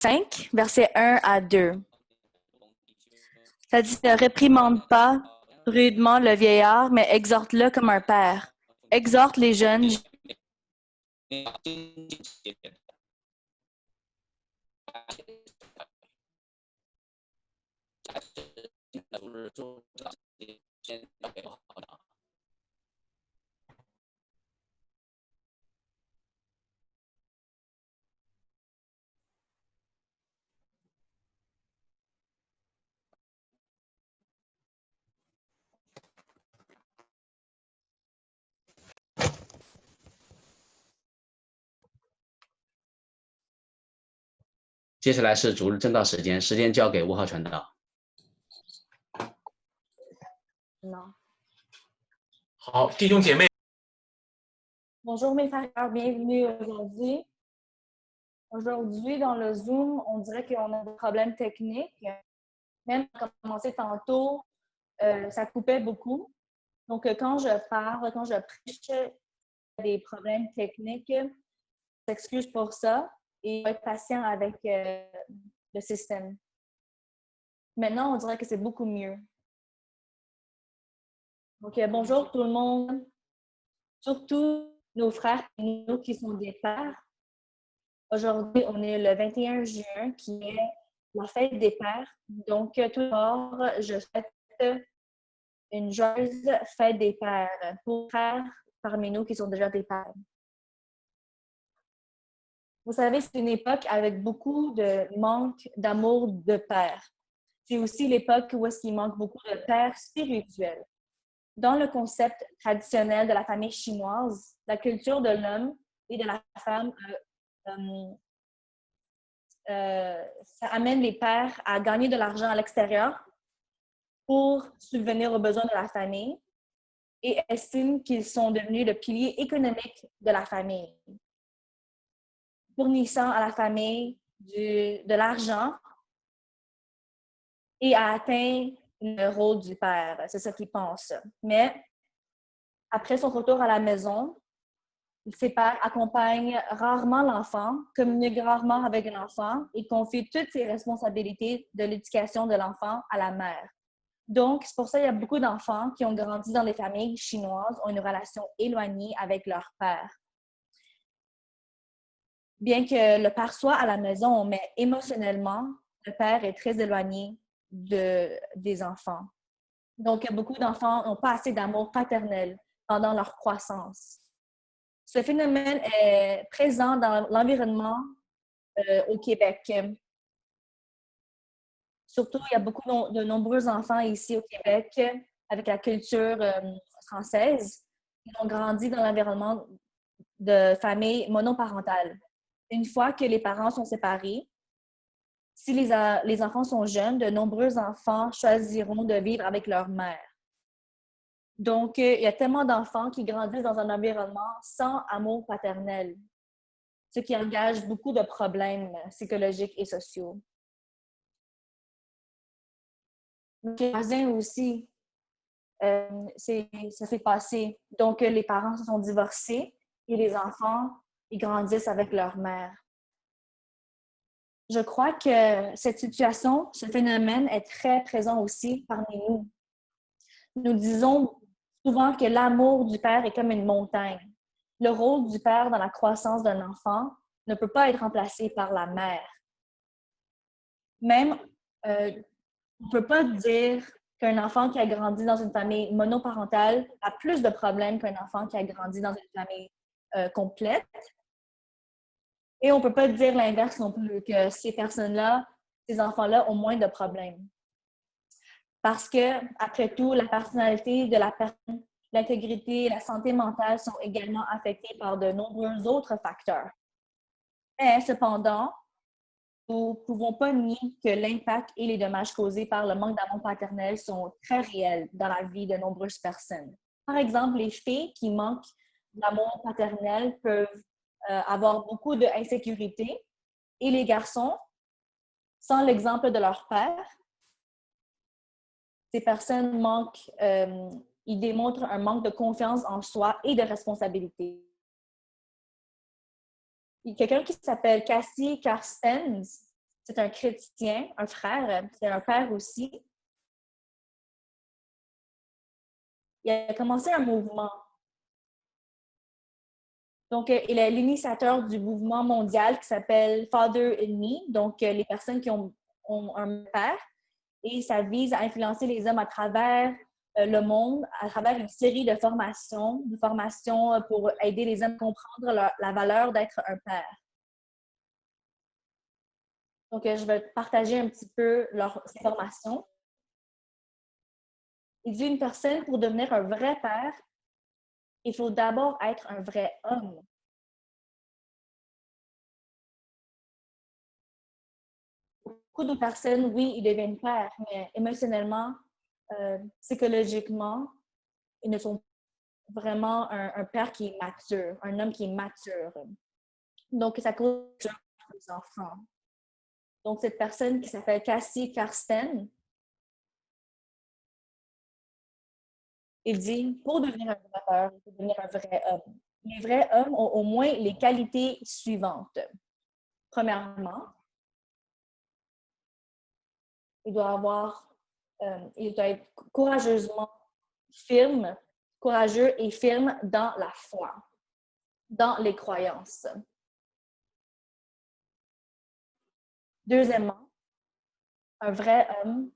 5, versets 1 à 2. Ça dit, ne réprimande pas rudement le vieillard, mais exhorte-le comme un père. Exhorte les jeunes.接下来是主日正道时间，时间交给5号传道。好，弟兄姐妹。Bonjour mes frères, bienvenue aujourd'hui. Aujourd'hui, dans le Zoom, on dirait qu'on a des problèmes techniques. Même quand on a commencé tantôt, ça coupait beaucoup. Donc, quand je parle, quand je prêche, il y a des problèmes techniques. Je m'excuse pour ça et être patient avec le système. Maintenant, on dirait que c'est beaucoup mieux. Donc, bonjour tout le monde, surtout nos frères et nous qui sont des pères. Aujourd'hui, on est le 21 juin, qui est la fête des pères. Donc, tout d'abord, je souhaite une joyeuse fête des pères pour les frères parmi nous qui sont déjà des pères. Vous savez, c'est une époque avec beaucoup de manque d'amour de père. C'est aussi l'époque où est-ce qu'il manque beaucoup de pères spirituels. Dans le concept traditionnel de la famille chinoise, la culture de l'homme et de la femme ça amène les pères à gagner de l'argent à l'extérieur pour subvenir aux besoins de la famille et estiment qu'ils sont devenus le pilier économique de la famille, fournissant à la famille de l'argent et a atteint le rôle du père. C'est ça qu'ils pensent. Mais après son retour à la maison, ses pères accompagnent rarement l'enfant, communiquent rarement avec l'enfant et confient toutes ses responsabilités de l'éducation de l'enfant à la mère. Donc, c'est pour ça qu'il y a beaucoup d'enfants qui ont grandi dans les familles chinoises, ont une relation éloignée avec leur père. Bien que le père soit à la maison, mais émotionnellement, le père est très éloigné des enfants. Donc, beaucoup d'enfants n'ont pas assez d'amour paternel pendant leur croissance. Ce phénomène est présent dans l'environnement au Québec. Surtout, il y a beaucoup de nombreux enfants ici au Québec avec la culture française qui ont grandi dans l'environnement de familles monoparentales. Une fois que les parents sont séparés, si les enfants sont jeunes, de nombreux enfants choisiront de vivre avec leur mère. Donc, il y a tellement d'enfants qui grandissent dans un environnement sans amour paternel, ce qui engage beaucoup de problèmes psychologiques et sociaux. Les voisins aussi, ça s'est passé. Donc, les parents se sont divorcés et les enfants, ils grandissent avec leur mère. Je crois que cette situation, ce phénomène est très présent aussi parmi nous. Nous disons souvent que l'amour du père est comme une montagne. Le rôle du père dans la croissance d'un enfant ne peut pas être remplacé par la mère. Même, on ne peut pas dire qu'un enfant qui a grandi dans une famille monoparentale a plus de problèmes qu'un enfant qui a grandi dans une famille complète. Et on ne peut pas dire l'inverse non plus, que ces personnes-là, ces enfants-là ont moins de problèmes. Parce que, après tout, la personnalité de la personne, l'intégrité et la santé mentale sont également affectées par de nombreux autres facteurs. Mais cependant, nous ne pouvons pas nier que l'impact et les dommages causés par le manque d'amour paternel sont très réels dans la vie de nombreuses personnes. Par exemple, les filles qui manquent d'amour paternel peuvent avoir beaucoup d'insécurité et les garçons, sans l'exemple de leur père, ces personnes ils démontrent un manque de confiance en soi et de responsabilité. Il y a quelqu'un qui s'appelle Cassie Carstens c'est un chrétien, un frère, c'est un père aussi. Il a commencé un mouvement. Donc, il est l'initiateur du mouvement mondial qui s'appelle Father in Me, donc les personnes qui ont un père. Et ça vise à influencer les hommes à travers le monde, à travers une série de formations pour aider les hommes à comprendre la valeur d'être un père. Donc, je vais partager un petit peu ces formations. Il dit une personne, pour devenir un vrai père, il faut d'abord être un vrai homme. Beaucoup de personnes, oui, ils deviennent pères, mais émotionnellement, psychologiquement, ils ne sont vraiment un père qui est mature, un homme qui est mature. Donc, ça cause les enfants. Donc, cette personne qui s'appelle Cassie Karsten, il dit, pour devenir un vrai père, il faut devenir un vrai homme. Les vrais hommes ont au moins les qualités suivantes. Premièrement, il doit être courageux et firme dans la foi, dans les croyances. Deuxièmement, un vrai homme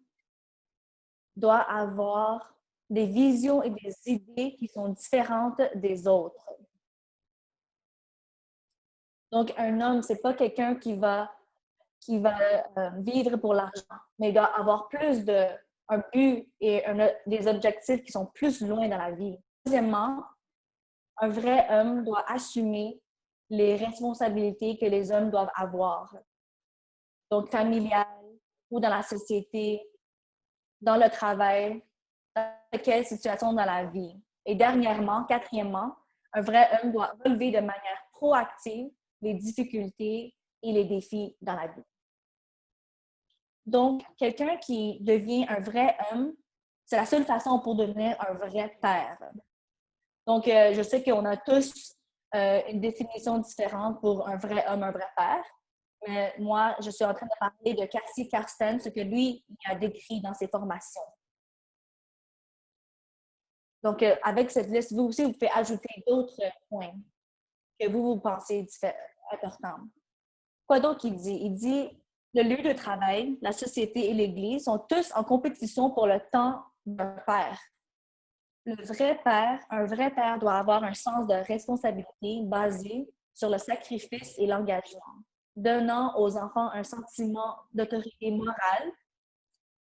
doit avoir des visions et des idées qui sont différentes des autres. Donc, un homme, c'est pas quelqu'un qui va vivre pour l'argent, mais il doit avoir un but et des objectifs qui sont plus loin dans la vie. Deuxièmement, un vrai homme doit assumer les responsabilités que les hommes doivent avoir. Donc, familiales ou dans la société, dans le travail, dans quelle situation dans la vie. Et quatrièmement, un vrai homme doit relever de manière proactive les difficultés et les défis dans la vie. Donc, quelqu'un qui devient un vrai homme, c'est la seule façon pour devenir un vrai père. Donc, je sais qu'on a tous une définition différente pour un vrai homme, un vrai père. Mais moi, je suis en train de parler de Cassie Karsten, ce que lui il a décrit dans ses formations. Donc, avec cette liste, vous aussi, vous pouvez ajouter d'autres points que vous pensez importants. Quoi d'autre il dit? Il dit, le lieu de travail, la société et l'Église sont tous en compétition pour le temps d'un père. Un vrai père doit avoir un sens de responsabilité basé sur le sacrifice et l'engagement, donnant aux enfants un sentiment d'autorité morale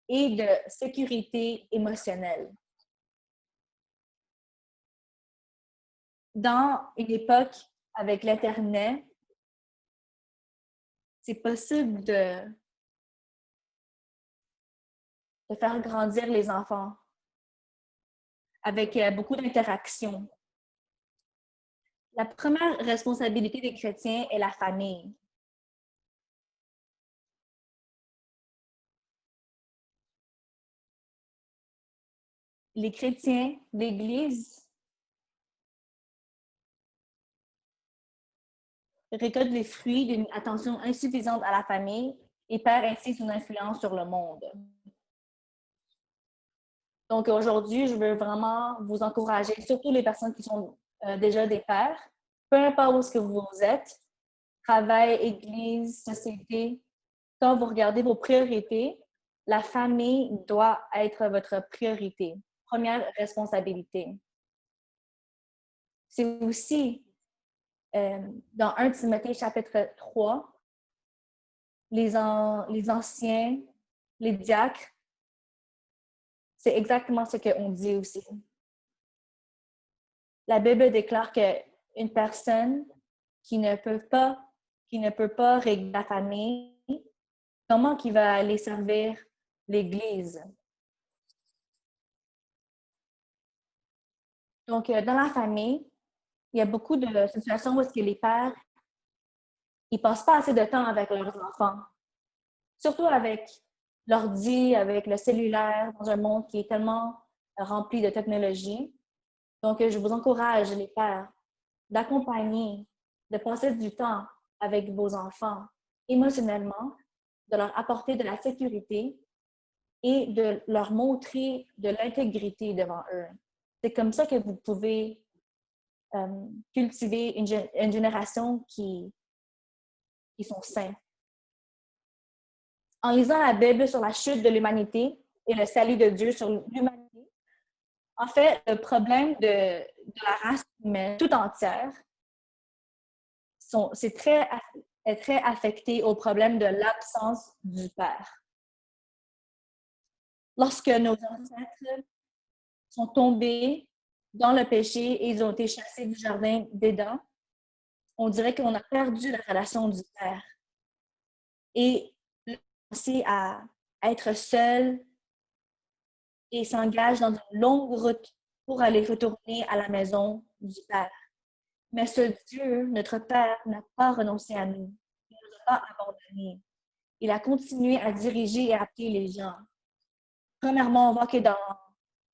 et de sécurité émotionnelle. Dans une époque avec l'Internet, c'est possible de faire grandir les enfants avec beaucoup d'interactions. La première responsabilité des chrétiens est la famille. Les chrétiens, l'Église, récoltent les fruits d'une attention insuffisante à la famille et perd ainsi son influence sur le monde. Donc aujourd'hui, je veux vraiment vous encourager, surtout les personnes qui sont déjà des pères, peu importe où est-ce que vous êtes, travail, église, société, quand vous regardez vos priorités, la famille doit être votre priorité, première responsabilité. C'est aussi dans 1 Timothée chapitre 3, les anciens, les diacres, c'est exactement ce qu'on dit aussi. La Bible déclare qu'une personne qui ne peut pas régler la famille, comment qu'il va aller servir l'Église? Donc, dans la famille, il y a beaucoup de situations où les pères ils passent pas assez de temps avec leurs enfants. Surtout avec l'ordi, avec le cellulaire, dans un monde qui est tellement rempli de technologie. Donc, je vous encourage, les pères, d'accompagner, de passer du temps avec vos enfants émotionnellement, de leur apporter de la sécurité et de leur montrer de l'intégrité devant eux. C'est comme ça que vous pouvez cultiver une génération qui sont saints. En lisant la Bible sur la chute de l'humanité et le salut de Dieu sur l'humanité, en fait, le problème de la race humaine tout entière est très affecté au problème de l'absence du Père. Lorsque nos ancêtres sont tombés dans le péché et ils ont été chassés du jardin d'Éden, on dirait qu'on a perdu la relation du Père. Et commencer à être seul et s'engage dans une longue route pour aller retourner à la maison du Père. Mais ce Dieu, notre Père, n'a pas renoncé à nous. Il ne nous a pas abandonnés. Il a continué à diriger et à appeler les gens. Premièrement, on voit que dans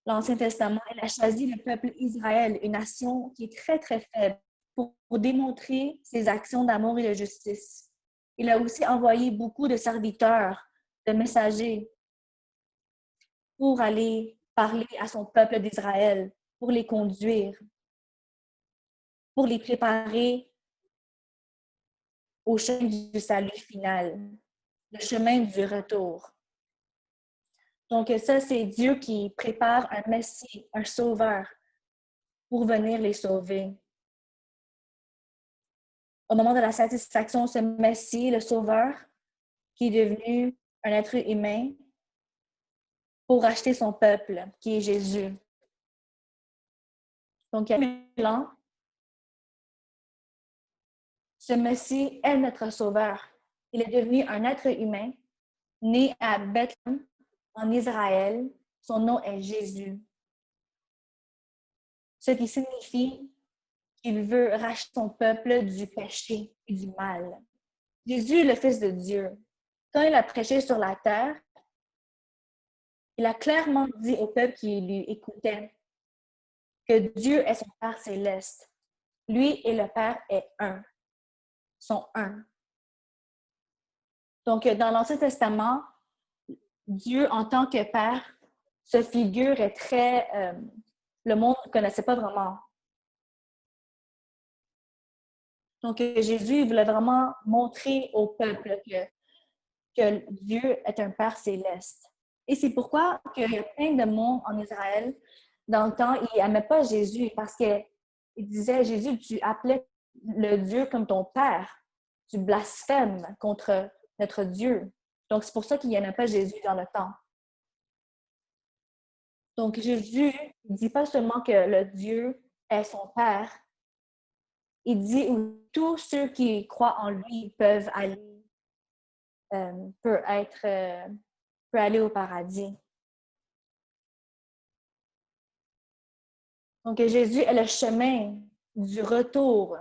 l'Ancien Testament, il a choisi le peuple Israël, une nation qui est très, très faible, pour démontrer ses actions d'amour et de justice. Il a aussi envoyé beaucoup de serviteurs, de messagers, pour aller parler à son peuple d'Israël, pour les conduire, pour les préparer au chemin du salut final, le chemin du retour. Donc ça, c'est Dieu qui prépare un Messie, un sauveur, pour venir les sauver. Au moment de la satisfaction, ce Messie, le sauveur, qui est devenu un être humain, pour racheter son peuple, qui est Jésus. Donc, il y a 1000 ans, ce Messie est notre sauveur. Il est devenu un être humain, né à Bethléem, en Israël. Son nom est Jésus. Ce qui signifie qu'il veut racheter son peuple du péché et du mal. Jésus est le Fils de Dieu. Quand il a prêché sur la terre, il a clairement dit au peuple qui lui écoutait que Dieu est son Père céleste. Lui et le Père est un, sont un. Donc, dans l'Ancien Testament, Dieu, en tant que Père, ce figure est très... le monde ne connaissait pas vraiment. Donc, Jésus voulait vraiment montrer au peuple que Dieu est un Père céleste. Et c'est pourquoi il y a plein de monde en Israël, dans le temps, ils n'aimaient pas Jésus parce qu'ils disaient, Jésus, tu appelais le Dieu comme ton Père. Tu blasphèmes contre notre Dieu. Donc, c'est pour ça qu'ils n'aimaient pas Jésus dans le temps. Donc, Jésus ne dit pas seulement que le Dieu est son Père, il dit que tous ceux qui croient en lui peuvent aller au paradis. Donc, Jésus est le chemin du retour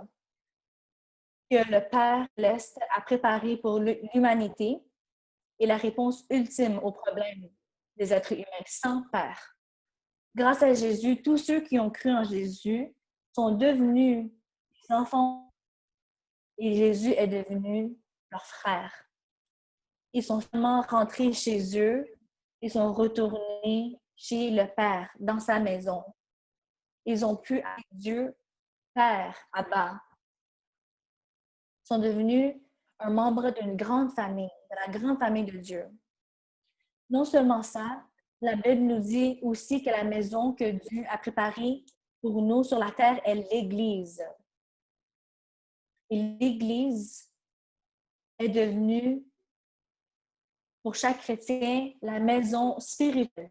que le Père Céleste a préparé pour l'humanité et la réponse ultime au problème des êtres humains sans Père. Grâce à Jésus, tous ceux qui ont cru en Jésus sont devenus des enfants et Jésus est devenu leur frère. Ils sont seulement rentrés chez eux, ils sont retournés chez le Père, dans sa maison. Ils ont pu appeler Dieu Père, Abba. Ils sont devenus un membre d'une grande famille, de la grande famille de Dieu. Non seulement ça, la Bible nous dit aussi que la maison que Dieu a préparée pour nous sur la terre est l'Église. Et l'Église est devenue, pour chaque chrétien, la maison spirituelle.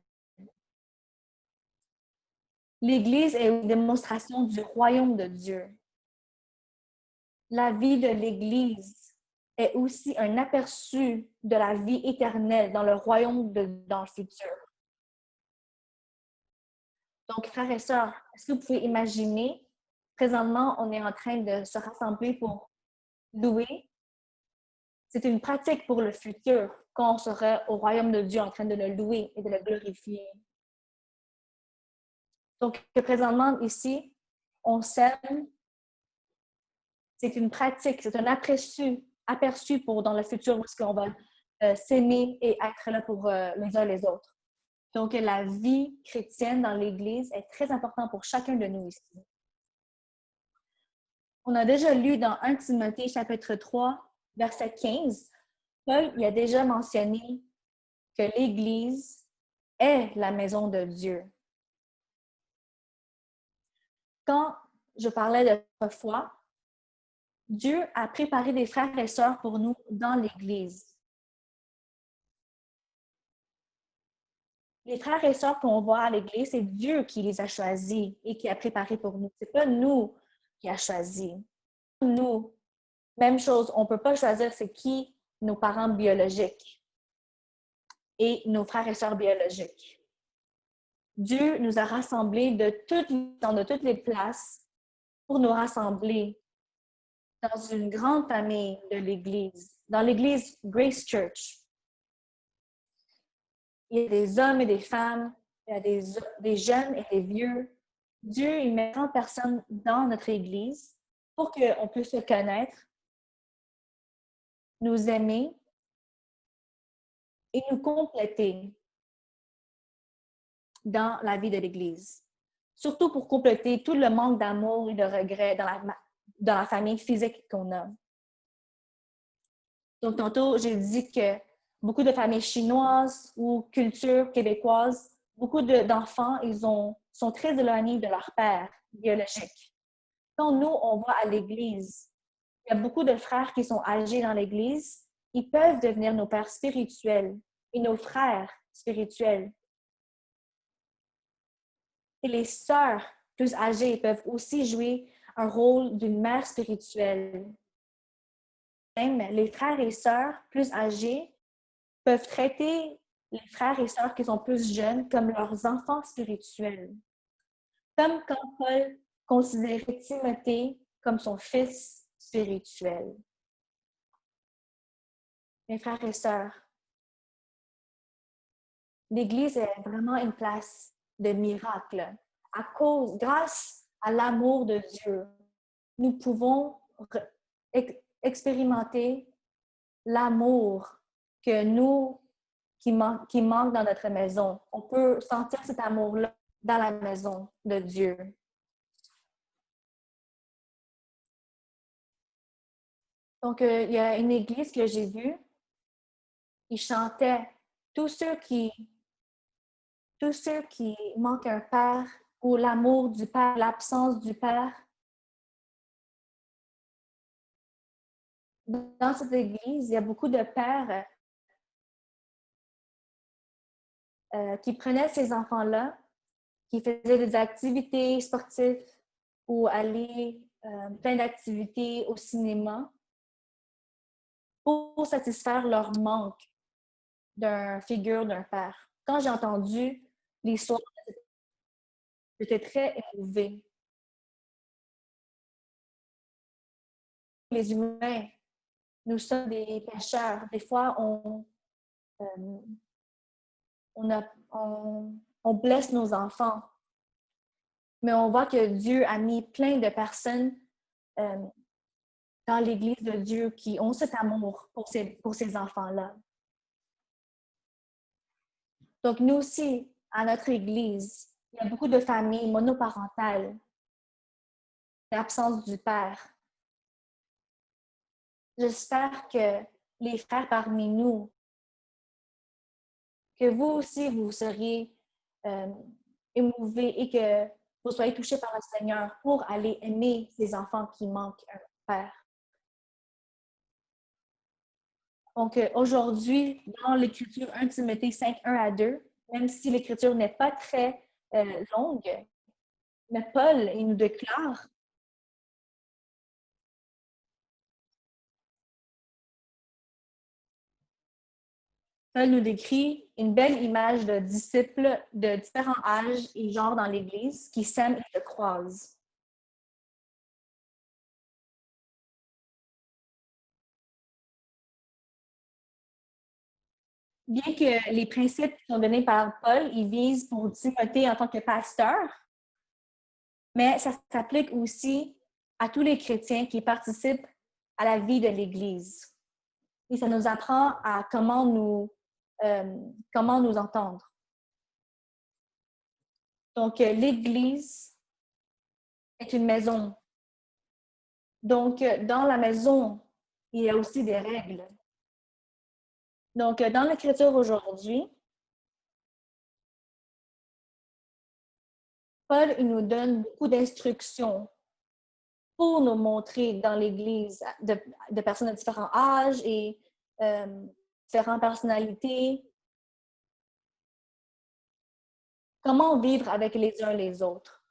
L'Église est une démonstration du royaume de Dieu. La vie de l'Église est aussi un aperçu de la vie éternelle dans le royaume dans le futur. Donc, frères et sœurs, est-ce que vous pouvez imaginer, présentement, on est en train de se rassembler pour louer. C'est une pratique pour le futur, quand on sera au royaume de Dieu en train de le louer et de le glorifier. Donc, présentement, ici, on s'aime. C'est une pratique, c'est un aperçu pour dans le futur où est-ce qu'on va s'aimer et être là pour les uns les autres. Donc, la vie chrétienne dans l'Église est très importante pour chacun de nous ici. On a déjà lu dans 1 Timothée chapitre 3, verset 15, Paul il a déjà mentionné que l'Église est la maison de Dieu. Quand je parlais de notre foi, Dieu a préparé des frères et sœurs pour nous dans l'Église. Les frères et sœurs qu'on voit à l'Église, c'est Dieu qui les a choisis et qui a préparé pour nous. Ce n'est pas nous qui a choisi. Nous, même chose, on ne peut pas choisir c'est qui nos parents biologiques et nos frères et sœurs biologiques. Dieu nous a rassemblés de toutes les places pour nous rassembler dans une grande famille de l'Église, dans l'Église Grace Church. Il y a des hommes et des femmes, il y a des jeunes et des vieux. Dieu, il met 30 personnes dans notre Église pour qu'on puisse se connaître, nous aimer et nous compléter dans la vie de l'Église. Surtout pour compléter tout le manque d'amour et de regret dans la famille physique qu'on a. Donc, tantôt, j'ai dit que beaucoup de familles chinoises ou culture québécoise, beaucoup d'enfants, sont très éloignés de leur père biologique. Quand nous, on va à l'Église, il y a beaucoup de frères qui sont âgés dans l'Église, ils peuvent devenir nos pères spirituels et nos frères spirituels. Et les sœurs plus âgées peuvent aussi jouer un rôle d'une mère spirituelle. Même les frères et sœurs plus âgés peuvent traiter les frères et sœurs qui sont plus jeunes comme leurs enfants spirituels. Comme quand Paul considérait Timothée comme son fils spirituel. Mes frères et sœurs, l'Église est vraiment une place de miracle. Grâce à l'amour de Dieu, nous pouvons expérimenter l'amour que nous, qui manque dans notre maison. On peut sentir cet amour-là dans la maison de Dieu. Donc, il y a une église que j'ai vue, ils chantaient tous ceux qui manquent un père ou l'amour du père, l'absence du père. Dans cette église, il y a beaucoup de pères qui prenaient ces enfants-là, qui faisaient des activités sportives ou aller plein d'activités au cinéma pour satisfaire leur manque d'une figure d'un père. Quand j'ai entendu l'histoire, j'étais très émouvée. Les humains, nous sommes des pécheurs. Des fois, on blesse nos enfants. Mais on voit que Dieu a mis plein de personnes dans l'Église de Dieu qui ont cet amour pour ces enfants-là. Donc, nous aussi, à notre Église, il y a beaucoup de familles monoparentales, l'absence du père. J'espère que les frères parmi nous, que vous aussi, vous seriez émouvés et que vous soyez touchés par le Seigneur pour aller aimer ces enfants qui manquent un père. Donc, aujourd'hui, dans l'Écriture 1 Timothée 5, 1 à 2, même si l'Écriture n'est pas très longue, mais Paul, il nous déclare Paul nous décrit une belle image de disciples de différents âges et genres dans l'Église qui s'aiment et se croisent. Bien que les principes qui sont donnés par Paul, ils visent pour Timothée en tant que pasteur, mais ça s'applique aussi à tous les chrétiens qui participent à la vie de l'Église. Et ça nous apprend à comment nous entendre. Donc, l'Église est une maison. Donc, dans la maison, il y a aussi des règles. Donc, dans l'Écriture aujourd'hui, Paul il nous donne beaucoup d'instructions pour nous montrer dans l'Église de personnes de différents âges et différentes personnalités, comment vivre avec les uns les autres.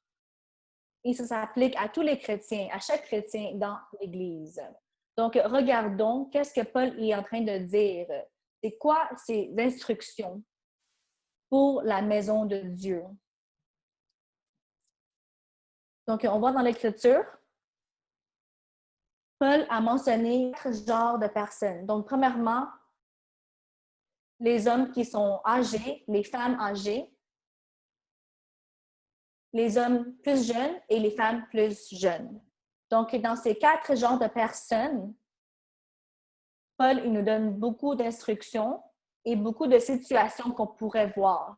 Et ça s'applique à tous les chrétiens, à chaque chrétien dans l'Église. Donc, regardons qu'est-ce que Paul est en train de dire. C'est quoi ces instructions pour la maison de Dieu? Donc, on voit dans l'Écriture, Paul a mentionné 4 genres de personnes. Donc, premièrement, les hommes qui sont âgés, les femmes âgées, les hommes plus jeunes et les femmes plus jeunes. Donc, dans ces 4 genres de personnes, Paul il nous donne beaucoup d'instructions et beaucoup de situations qu'on pourrait voir.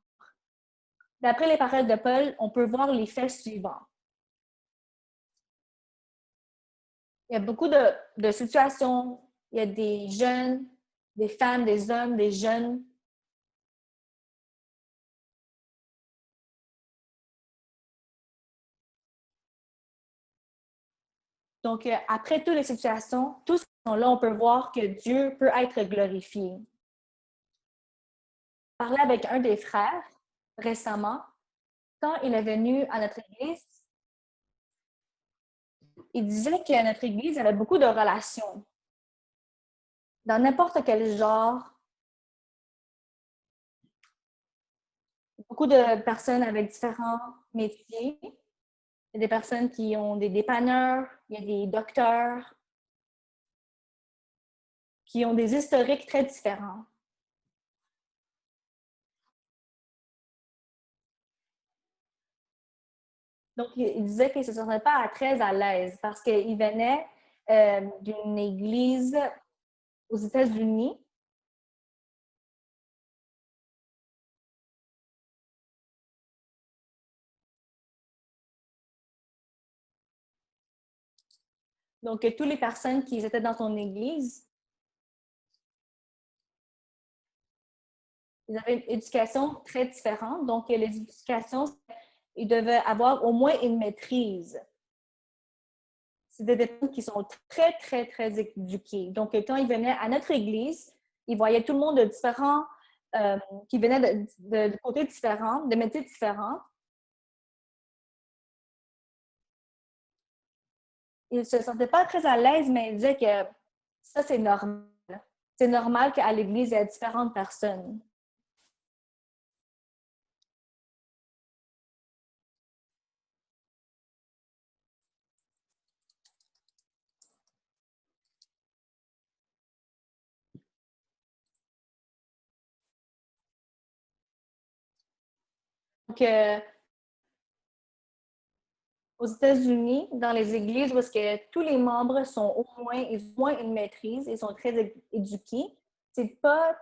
D'après les paroles de Paul, on peut voir les faits suivants. Il y a beaucoup de situations. Il y a des jeunes, des femmes, des hommes, des jeunes. Donc, après toutes les situations, tout ce là, on peut voir que Dieu peut être glorifié. Je parlais avec un des frères récemment, quand il est venu à notre église, il disait que notre église avait beaucoup de relations. Dans n'importe quel genre, beaucoup de personnes avec différents métiers. Il y a des personnes qui ont des dépanneurs, il y a des docteurs, qui ont des historiques très différents. Donc, il disait qu'il ne se sentait pas très à l'aise parce qu'il venait d'une église aux États-Unis. Donc, toutes les personnes qui étaient dans son église, ils avaient une éducation très différente. Donc, les éducations, ils devaient avoir au moins une maîtrise. C'est des personnes qui sont très, très, très éduquées. Donc, quand ils venaient à notre église, ils voyaient tout le monde de différents, qui venaient de côtés différents, de métiers différents. Ils ne se sentaient pas très à l'aise, mais ils disaient que ça, c'est normal. C'est normal qu'à l'église, il y ait différentes personnes. Donc, aux États-Unis, dans les églises, où est-ce que tous les membres sont ils ont au moins une maîtrise, ils sont très éduqués, c'est pas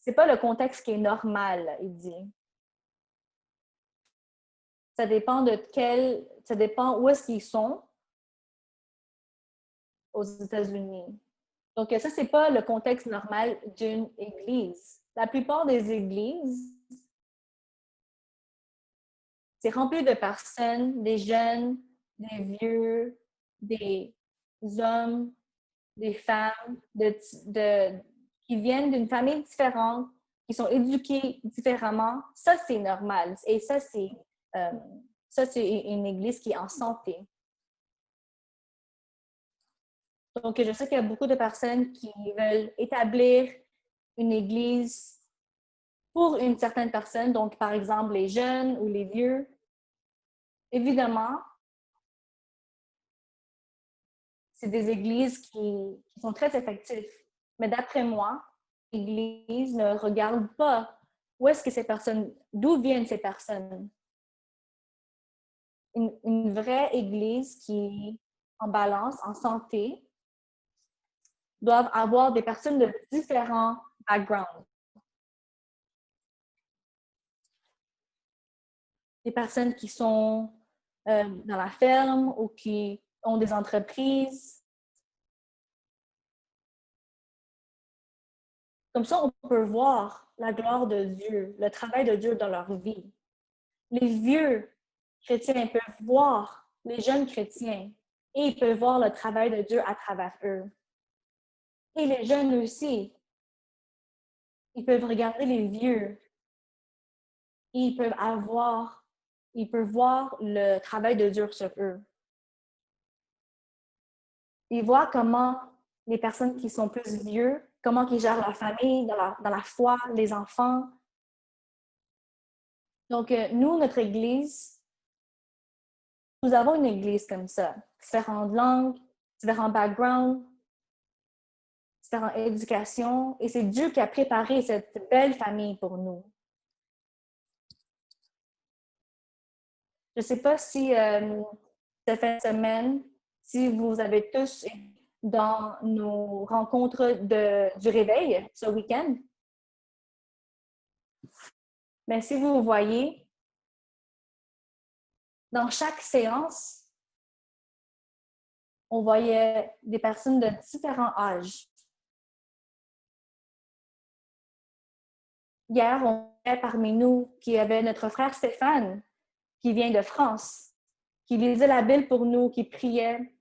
le contexte qui est normal, il dit. Ça dépend ça dépend où est-ce qu'ils sont aux États-Unis. Donc, ça, c'est pas le contexte normal d'une église. La plupart des églises, c'est rempli de personnes, des jeunes, des vieux, des hommes, des femmes qui viennent d'une famille différente, qui sont éduquées différemment. Ça, c'est normal. Et ça, c'est une église qui est en santé. Donc, je sais qu'il y a beaucoup de personnes qui veulent établir une église pour une certaine personne, donc par exemple les jeunes ou les vieux. Évidemment, c'est des églises qui sont très effectives. Mais d'après moi, l'Église ne regarde pas où est-ce que ces personnes, d'où viennent ces personnes. Une vraie Église qui est en balance, en santé, doivent avoir des personnes de différents backgrounds. Des personnes qui sont dans la ferme ou qui ont des entreprises. Comme ça, on peut voir la gloire de Dieu, le travail de Dieu dans leur vie. Les vieux chrétiens peuvent voir les jeunes chrétiens et ils peuvent voir le travail de Dieu à travers eux. Et les jeunes aussi, ils peuvent regarder les vieux et ils peuvent voir le travail de Dieu sur eux. Ils voient comment les personnes qui sont plus vieux, comment ils gèrent leur famille, dans la foi, les enfants. Donc, nous, notre Église, nous avons une Église comme ça. Différentes langues, différents backgrounds, différentes éducations. Et c'est Dieu qui a préparé cette belle famille pour nous. Je ne sais pas si cette fin de semaine, si vous avez tous dans nos rencontres du réveil ce week-end. Mais si vous voyez, dans chaque séance, on voyait des personnes de différents âges. Hier, on avait parmi nous qui avait notre frère Stéphane, qui vient de France, qui lisait la Bible pour nous, qui priait.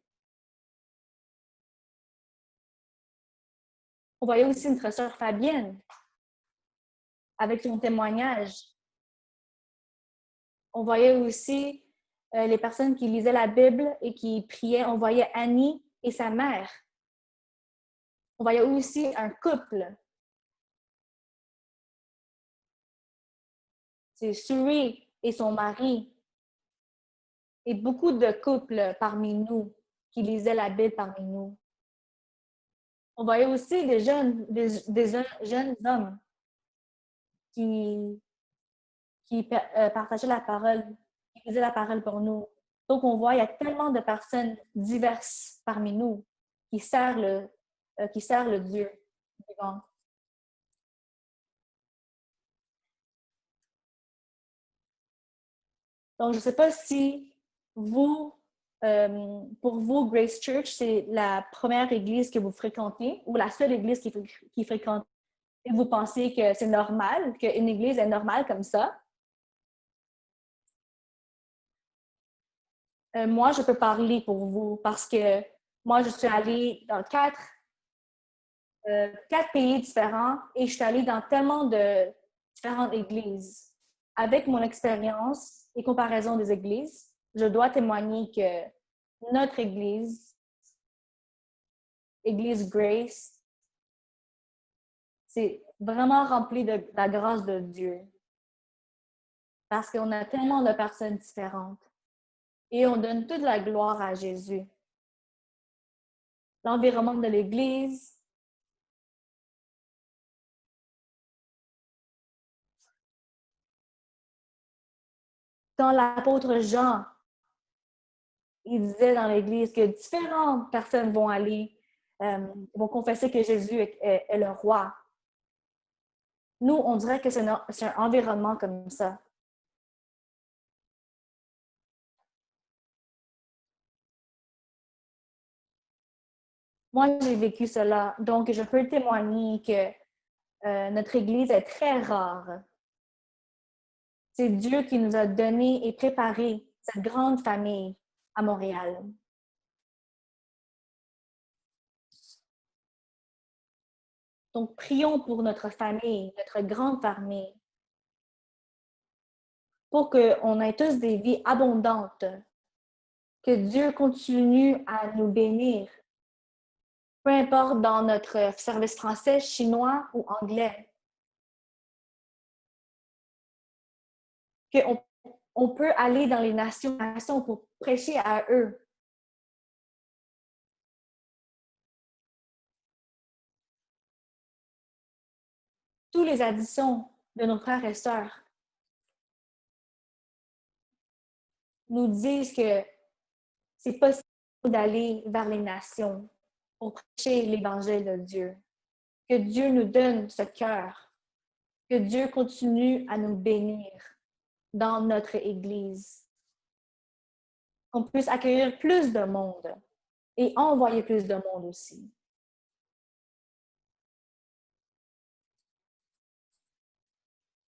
On voyait aussi notre sœur Fabienne, avec son témoignage. On voyait aussi les personnes qui lisaient la Bible et qui priaient. On voyait Annie et sa mère. On voyait aussi un couple. C'est Suri et son mari. Et beaucoup de couples parmi nous qui lisaient la Bible parmi nous. On voyait aussi des jeunes hommes qui partageaient la parole, qui lisaient la parole pour nous. Donc, on voit, il y a tellement de personnes diverses parmi nous qui servent le Dieu vivant. Donc, je ne sais pas si pour vous, Grace Church, c'est la première église que vous fréquentez ou la seule église qui fréquente et vous pensez que c'est normal, qu'une église est normale comme ça. Moi, je peux parler pour vous parce que moi, je suis allée dans quatre pays différents et je suis allée dans tellement de différentes églises. Avec mon expérience et comparaison des églises, je dois témoigner que notre église, Église Grace, c'est vraiment rempli de la grâce de Dieu. Parce qu'on a tellement de personnes différentes. Et on donne toute la gloire à Jésus. L'environnement de l'Église, quand l'apôtre Jean, il disait dans l'Église que différentes personnes vont aller, vont confesser que Jésus est le roi. Nous, on dirait que c'est un environnement comme ça. Moi, j'ai vécu cela, donc je peux témoigner que notre Église est très rare. C'est Dieu qui nous a donné et préparé cette grande famille à Montréal. Donc, prions pour notre famille, notre grande famille, pour qu'on ait tous des vies abondantes, que Dieu continue à nous bénir, peu importe dans notre service français, chinois ou anglais. Qu'on peut aller dans les nations pour prêcher à eux. Tous les additions de nos frères et sœurs nous disent que c'est possible d'aller vers les nations pour prêcher l'Évangile de Dieu. Que Dieu nous donne ce cœur. Que Dieu continue à nous bénir dans notre Église. Qu'on puisse accueillir plus de monde et envoyer plus de monde aussi.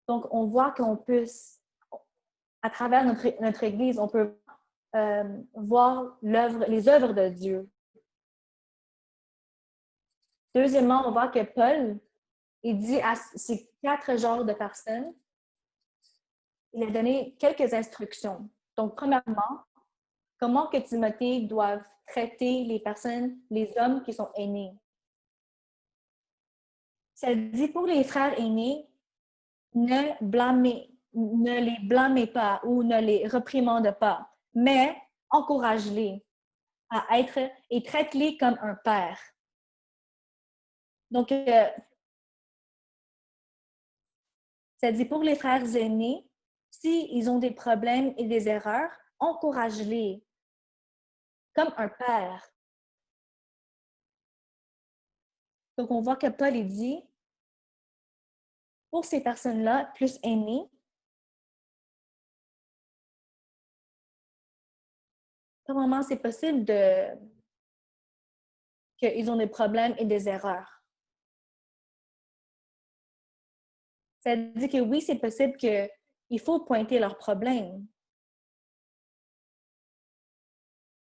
Donc, on voit qu'on puisse, à travers notre Église, on peut voir les œuvres de Dieu. Deuxièmement, on voit que Paul, il dit à ces 4 genres de personnes, il a donné quelques instructions. Donc, premièrement, comment que Timothée doit traiter les personnes, les hommes qui sont aînés. Ça dit pour les frères aînés, ne les blâmez pas ou ne les réprimandez pas, mais encourage-les à être et traite-les comme un père. Donc, ça dit pour les frères aînés, s'ils ont des problèmes et des erreurs, encourage-les comme un père. Donc, on voit que Paul il dit, pour ces personnes-là, plus aînées, comment c'est possible qu'ils ont des problèmes et des erreurs. Ça dit que oui, c'est possible qu'il faut pointer leurs problèmes.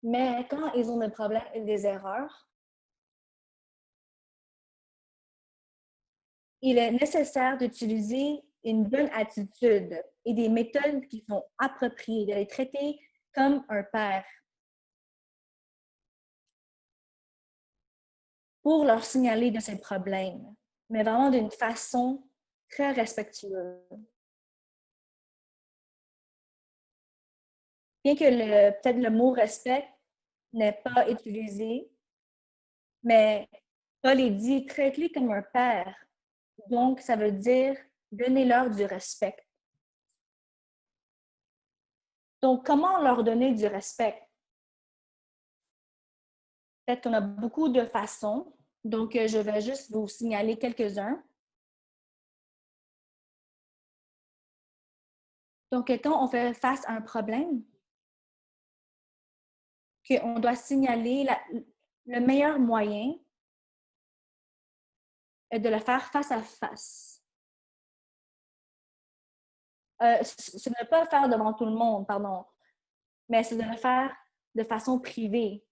Mais quand ils ont des problèmes et des erreurs, il est nécessaire d'utiliser une bonne attitude et des méthodes qui sont appropriées, de les traiter comme un père pour leur signaler de ces problèmes, mais vraiment d'une façon très respectueuse. Bien que peut-être le mot respect n'est pas utilisé, mais Paul est dit, traite-les comme un père. Donc, ça veut dire donnez-leur du respect. Donc, comment leur donner du respect? Peut-être qu'on a beaucoup de façons. Donc, je vais juste vous signaler quelques-uns. Donc, quand on fait face à un problème, qu'on doit signaler le meilleur moyen est de le faire face à face. Ce n'est pas le faire devant tout le monde, pardon, mais c'est de le faire de façon privée.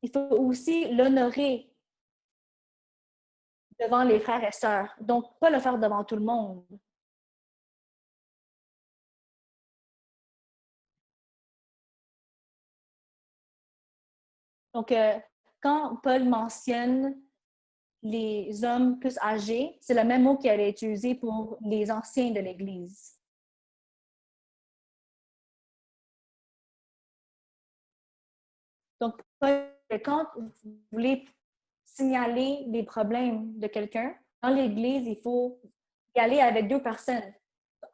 Il faut aussi l'honorer devant les frères et sœurs. Donc, pas le faire devant tout le monde. Donc, quand Paul mentionne les hommes plus âgés, c'est le même mot qu'il allait utiliser pour les anciens de l'Église. Donc, quand vous voulez signaler des problèmes de quelqu'un, dans l'Église, il faut y aller avec 2 personnes,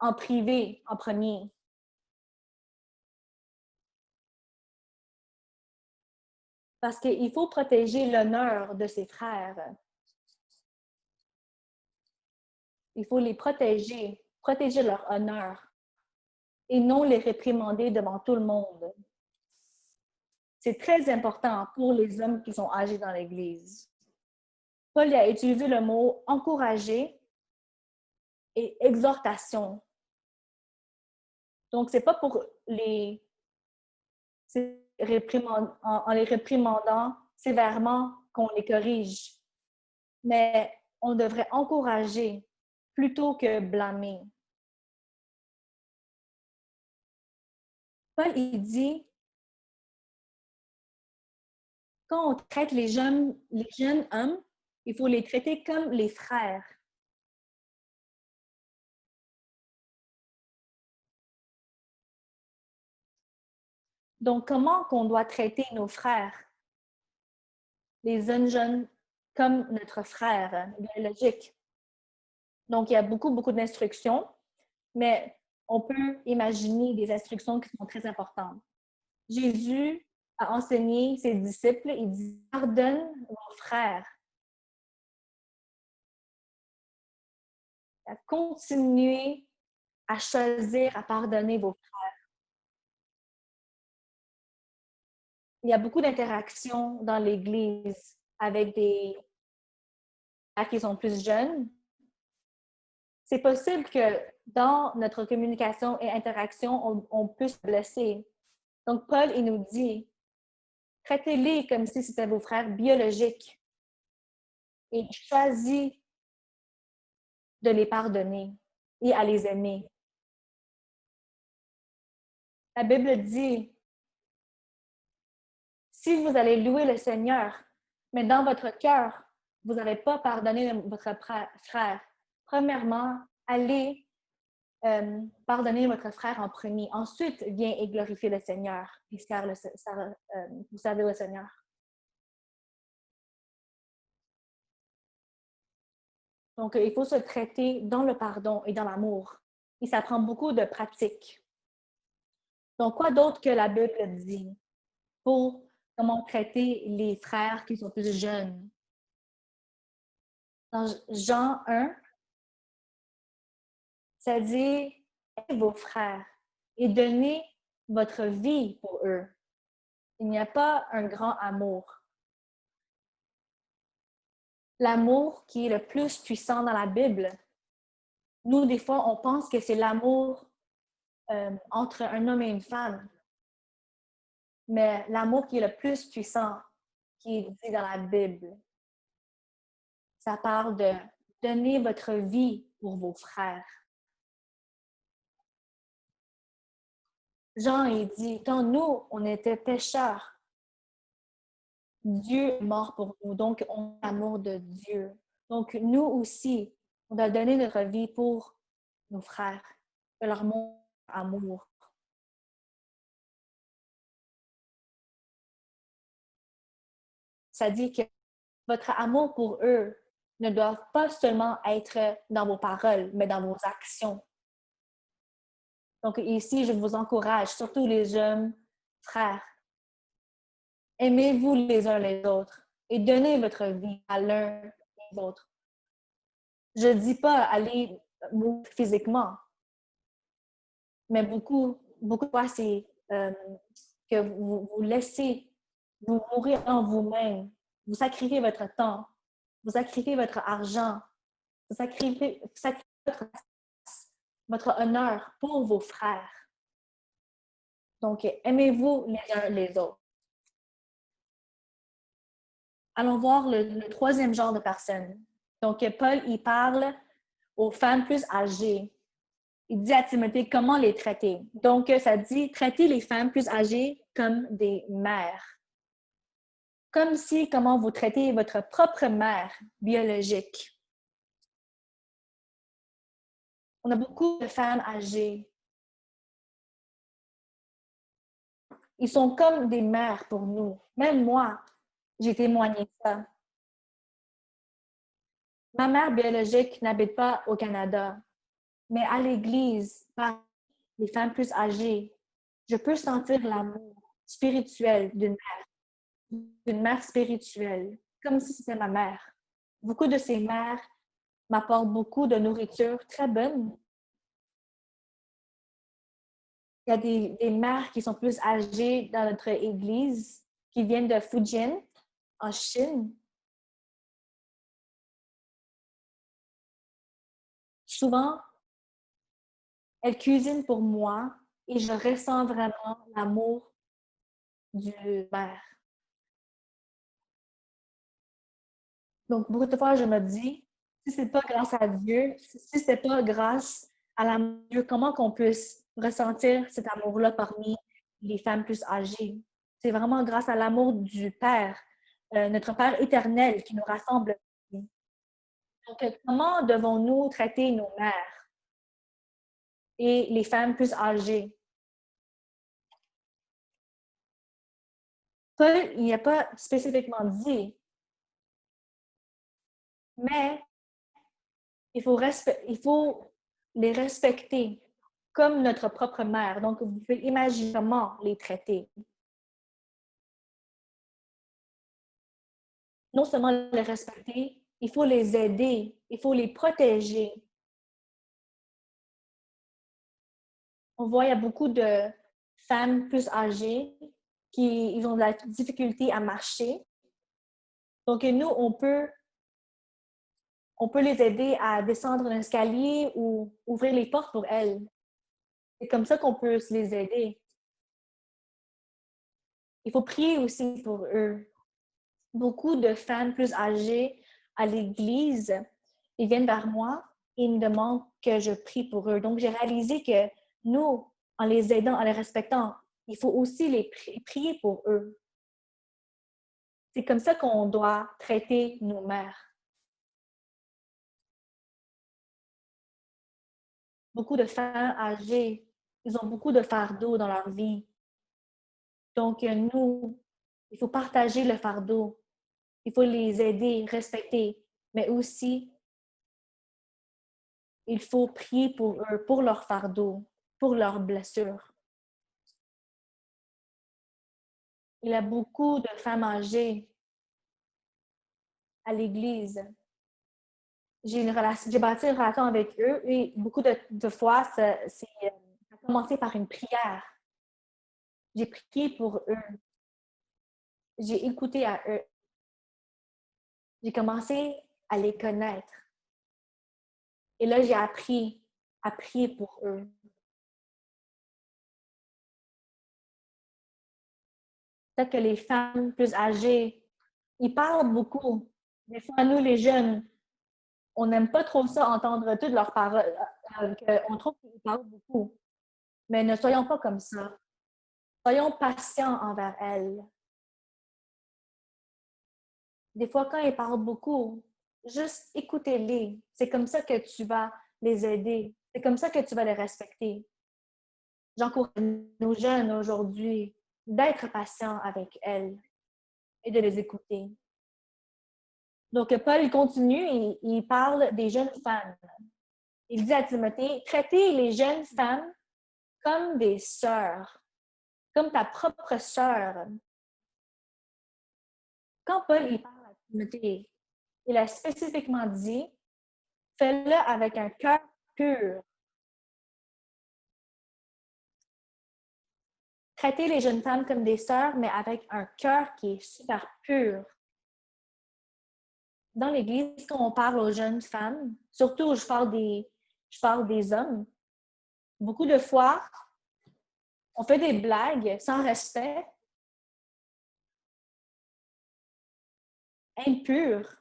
en privé, en premier. Parce qu'il faut protéger l'honneur de ses frères. Il faut les protéger leur honneur et non les réprimander devant tout le monde. C'est très important pour les hommes qui sont âgés dans l'Église. Paul a utilisé le mot « encourager » et « exhortation ». Donc, ce n'est pas pour en les réprimandant sévèrement qu'on les corrige, mais on devrait encourager plutôt que blâmer. Paul, il dit, quand on traite les jeunes hommes, il faut les traiter comme les frères. Donc, comment qu'on doit traiter nos frères, les jeunes comme notre frère biologique? Donc, il y a beaucoup d'instructions, mais on peut imaginer des instructions qui sont très importantes. Jésus a enseigné ses disciples, il dit « Pardonne vos frères ». Continuez à choisir à pardonner vos frères. Il y a beaucoup d'interactions dans l'Église avec des frères qui sont plus jeunes. C'est possible que dans notre communication et interaction, on peut se blesser. Donc, Paul, il nous dit, traitez-les comme si c'était vos frères biologiques et choisis de les pardonner et à les aimer. La Bible dit, si vous allez louer le Seigneur, mais dans votre cœur, vous n'avez pas pardonné votre frère, premièrement, allez pardonner votre frère en premier. Ensuite, viens et glorifier le Seigneur et vous servez le Seigneur. Donc, il faut se traiter dans le pardon et dans l'amour. Et ça prend beaucoup de pratique. Donc, quoi d'autre que la Bible dit pour comment traiter les frères qui sont plus jeunes? Dans Jean 1, ça dit « Aimez vos frères et donnez votre vie pour eux. » Il n'y a pas un grand amour. L'amour qui est le plus puissant dans la Bible, nous, des fois, on pense que c'est l'amour entre un homme et une femme. Mais l'amour qui est le plus puissant, qui est dit dans la Bible, ça parle de donner votre vie pour vos frères. Jean, il dit, quand nous, on était pécheurs, Dieu est mort pour nous, donc on a l'amour de Dieu. Donc nous aussi, on doit donner notre vie pour nos frères, de leur montrer amour. Ça dit que votre amour pour eux ne doit pas seulement être dans vos paroles, mais dans vos actions. Donc ici, je vous encourage, surtout les jeunes frères, aimez-vous les uns les autres et donnez votre vie à l'un et l'autre. Je ne dis pas aller mourir physiquement, mais beaucoup de fois, c'est que vous laissez vous mourir en vous-même. Vous sacrifiez votre temps, vous sacrifiez votre argent, vous sacrifiez votre honneur pour vos frères. Donc, aimez-vous les uns les autres. Allons voir le troisième genre de personnes. Donc, Paul, il parle aux femmes plus âgées. Il dit à Timothée comment les traiter. Donc, ça dit, traitez les femmes plus âgées comme des mères. Comme si, comment vous traitez votre propre mère biologique. On a beaucoup de femmes âgées. Ils sont comme des mères pour nous. Même moi, j'ai témoigné ça. Ma mère biologique n'habite pas au Canada, mais à l'église, par les femmes plus âgées, je peux sentir l'amour spirituel d'une mère spirituelle, comme si c'était ma mère. Beaucoup de ces mères m'apportent beaucoup de nourriture très bonne. Il y a des mères qui sont plus âgées dans notre église, qui viennent de Fujian, en Chine. Souvent, elles cuisinent pour moi et je ressens vraiment l'amour du père. Donc, beaucoup de fois, je me dis, si ce n'est pas grâce à Dieu, si ce n'est pas grâce à l'amour de Dieu, comment qu'on puisse ressentir cet amour-là parmi les femmes plus âgées? C'est vraiment grâce à l'amour du Père, notre Père éternel qui nous rassemble. Donc, comment devons-nous traiter nos mères et les femmes plus âgées? Paul, il n'y a pas spécifiquement dit, mais il faut les respecter comme notre propre mère. Donc, vous pouvez imaginer comment les traiter. non seulement les respecter, il faut les aider, il faut les protéger. On voit, il y a beaucoup de femmes plus âgées qui ils ont de la difficulté à marcher. Donc, nous, on peut les aider à descendre un escalier ou ouvrir les portes pour elles. C'est comme ça qu'on peut les aider. Il faut prier aussi pour eux. Beaucoup de femmes plus âgées à l'église, ils viennent vers moi et ils me demandent que je prie pour eux. Donc, j'ai réalisé que nous, en les aidant, en les respectant, il faut aussi les prier pour eux. C'est comme ça qu'on doit traiter nos mères. Beaucoup de femmes âgées, ils ont beaucoup de fardeaux dans leur vie. Donc, nous, il faut partager le fardeau. Il faut les aider, respecter, mais aussi, il faut prier pour eux, pour leur fardeau, pour leurs blessures. Il y a beaucoup de femmes âgées à l'église. J'ai bâti une relation avec eux et beaucoup de fois, ça a commencé par une prière. J'ai prié pour eux. J'ai écouté à eux. J'ai commencé à les connaître. Et là, j'ai appris à prier pour eux. Peut-être que les femmes plus âgées, ils parlent beaucoup. Des fois, nous, les jeunes, on n'aime pas trop ça, entendre toutes leurs paroles. On trouve qu'ils parlent beaucoup. Mais ne soyons pas comme ça. Soyons patients envers elles. Des fois, quand ils parlent beaucoup, juste écoutez-les. C'est comme ça que tu vas les aider. C'est comme ça que tu vas les respecter. J'encourage nos jeunes aujourd'hui d'être patients avec elles et de les écouter. Donc, Paul il continue, il parle des jeunes femmes. Il dit à Timothée, traitez les jeunes femmes comme des sœurs, comme ta propre sœur. Quand Paul il parle à Timothée, il a spécifiquement dit, fais-le avec un cœur pur. Traitez les jeunes femmes comme des sœurs, mais avec un cœur qui est super pur. Dans l'Église, quand on parle aux jeunes femmes, surtout je parle des hommes, beaucoup de fois, on fait des blagues sans respect, impures,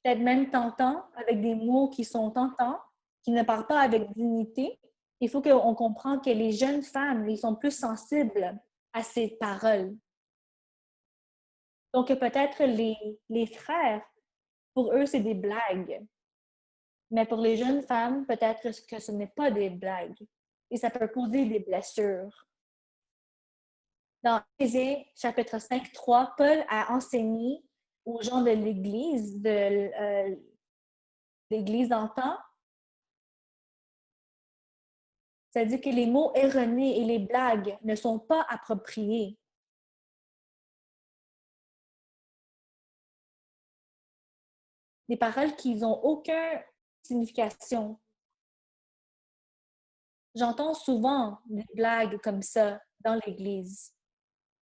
peut-être même tentants, avec des mots qui sont tentants, qui ne parlent pas avec dignité. Il faut qu'on comprenne que les jeunes femmes, ils sont plus sensibles à ces paroles. Donc, peut-être les frères, pour eux, c'est des blagues. Mais pour les jeunes femmes, peut-être que ce n'est pas des blagues. Et ça peut causer des blessures. Dans Éphésiens, chapitre 5, 3, Paul a enseigné aux gens de l'Église, l'Église d'antan, c'est-à-dire que les mots erronés et les blagues ne sont pas appropriés. Des paroles qui n'ont aucune signification. J'entends souvent des blagues comme ça dans l'Église.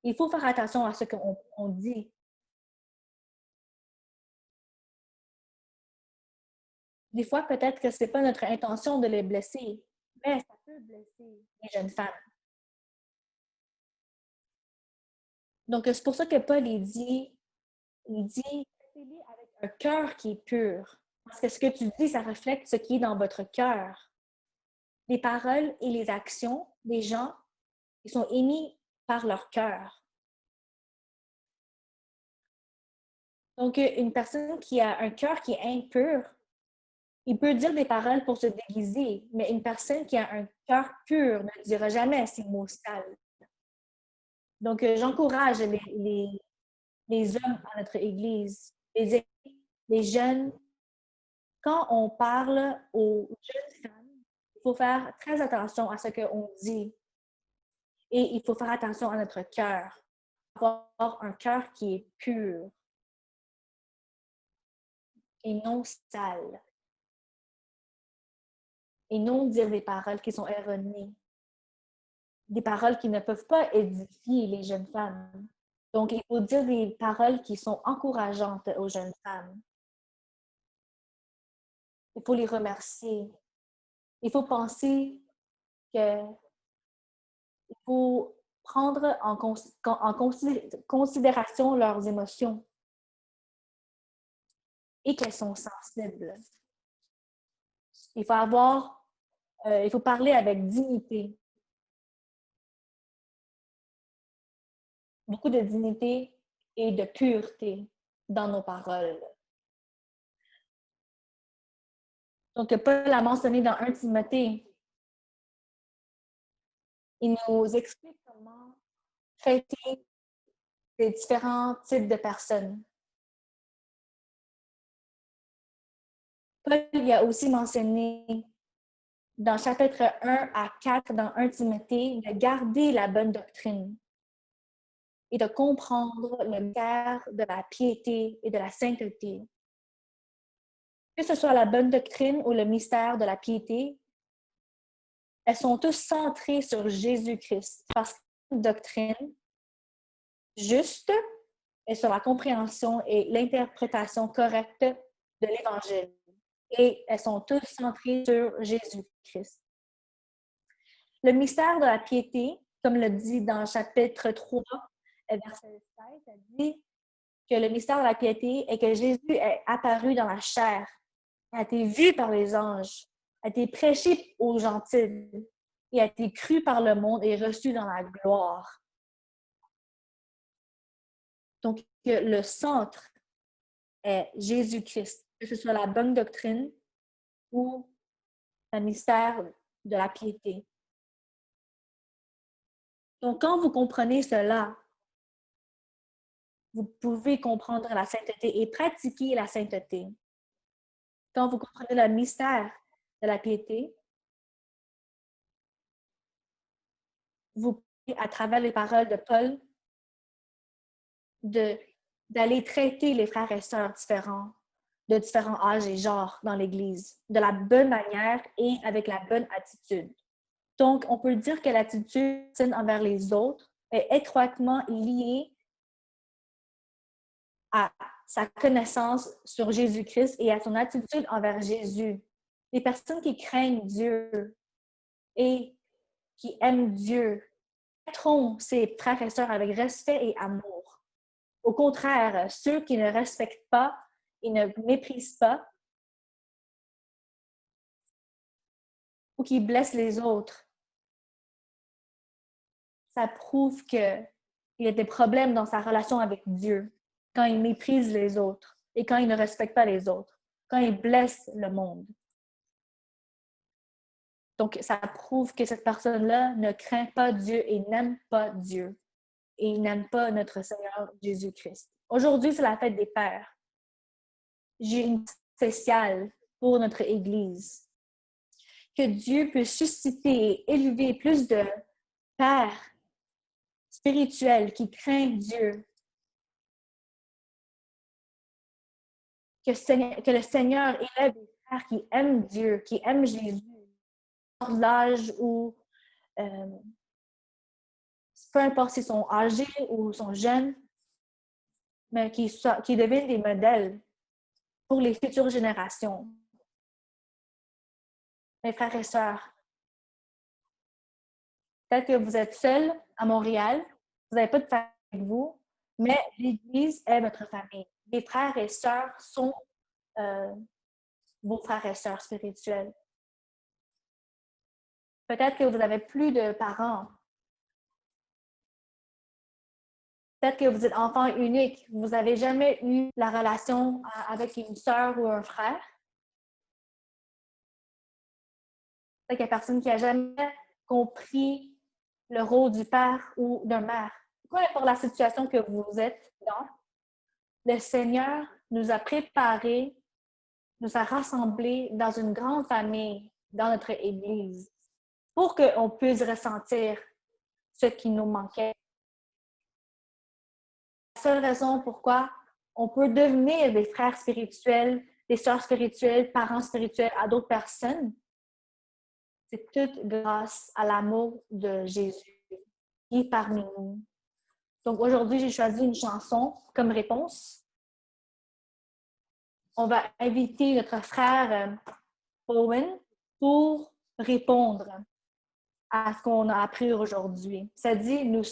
Il faut faire attention à ce qu'on dit. Des fois, peut-être que ce n'est pas notre intention de les blesser, mais ça peut blesser les jeunes femmes. Donc, c'est pour ça que Paul il dit, faites-les avec un cœur qui est pur. Parce que ce que tu dis, ça reflète ce qui est dans votre cœur. Les paroles et les actions des gens, ils sont émis par leur cœur. Donc, une personne qui a un cœur qui est impur, il peut dire des paroles pour se déguiser, mais une personne qui a un cœur pur ne dira jamais ces mots sales. Donc, j'encourage les hommes à notre Église, les jeunes. Quand on parle aux jeunes femmes, il faut faire très attention à ce qu'on dit. Et il faut faire attention à notre cœur. avoir un cœur qui est pur et non sale. Et non dire des paroles qui sont erronées. Des paroles qui ne peuvent pas édifier les jeunes femmes. Donc, il faut dire des paroles qui sont encourageantes aux jeunes femmes. Il faut les remercier. Il faut penser que il faut prendre en considération leurs émotions et qu'elles sont sensibles. Il faut parler avec dignité. Beaucoup de dignité et de pureté dans nos paroles. Donc, Paul l'a mentionné dans 1 Timothée. Il nous explique comment traiter les différents types de personnes. Paul y a aussi mentionné dans chapitre 1 à 4 dans 1 Timothée de garder la bonne doctrine et de comprendre le mystère de la piété et de la sainteté. Que ce soit la bonne doctrine ou le mystère de la piété, elles sont tous centrées sur Jésus-Christ parce que c'est une doctrine juste et sur la compréhension et l'interprétation correcte de l'Évangile. Et elles sont toutes centrées sur Jésus-Christ. Le mystère de la piété, comme le dit dans chapitre 3, verset 16, ça dit que le mystère de la piété est que Jésus est apparu dans la chair, a été vu par les anges, a été prêché aux gentils et a été cru par le monde et reçu dans la gloire. Donc, le centre est Jésus-Christ, que ce soit la bonne doctrine ou le mystère de la piété. Donc, quand vous comprenez cela, vous pouvez comprendre la sainteté et pratiquer la sainteté. Quand vous comprenez le mystère de la piété, vous pouvez, à travers les paroles de Paul, d'aller traiter les frères et sœurs différents, de différents âges et genres dans l'Église, de la bonne manière et avec la bonne attitude. Donc, on peut dire que l'attitude envers les autres est étroitement liée à sa connaissance sur Jésus-Christ et à son attitude envers Jésus. Les personnes qui craignent Dieu et qui aiment Dieu traiteront ses frères et sœurs avec respect et amour. Au contraire, ceux qui ne respectent pas et ne méprisent pas ou qui blessent les autres, ça prouve qu'il y a des problèmes dans sa relation avec Dieu quand il méprise les autres et quand il ne respecte pas les autres, quand il blesse le monde. Donc, ça prouve que cette personne-là ne craint pas Dieu et n'aime pas Dieu. Et il n'aime pas notre Seigneur Jésus-Christ. Aujourd'hui, c'est la fête des pères. J'ai une spéciale pour notre Église. Que Dieu puisse susciter et élever plus de pères spirituels qui craignent Dieu. Que le Seigneur élève des frères qui aiment Dieu, qui aiment Jésus, de l'âge ou peu importe s'ils sont âgés ou sont jeunes, mais qui deviennent des modèles pour les futures générations. Mes frères et sœurs, peut-être que vous êtes seuls à Montréal, vous n'avez pas de famille avec vous, mais l'Église est votre famille. Les frères et sœurs sont vos frères et sœurs spirituels. Peut-être que vous n'avez plus de parents. Peut-être que vous êtes enfant unique. Vous n'avez jamais eu la relation avec une sœur ou un frère. Peut-être qu'il y a personne qui n'a jamais compris le rôle du père ou d'un mère. Peu importe la situation que vous êtes dans, le Seigneur nous a préparés, nous a rassemblés dans une grande famille, dans notre Église, pour qu'on puisse ressentir ce qui nous manquait. seule raison pourquoi on peut devenir des frères spirituels, des sœurs spirituelles, parents spirituels à d'autres personnes, c'est tout grâce à l'amour de Jésus qui est parmi nous. Donc aujourd'hui, j'ai choisi une chanson comme réponse. On va inviter notre frère Owen pour répondre à ce qu'on a appris aujourd'hui. Ça dit, nous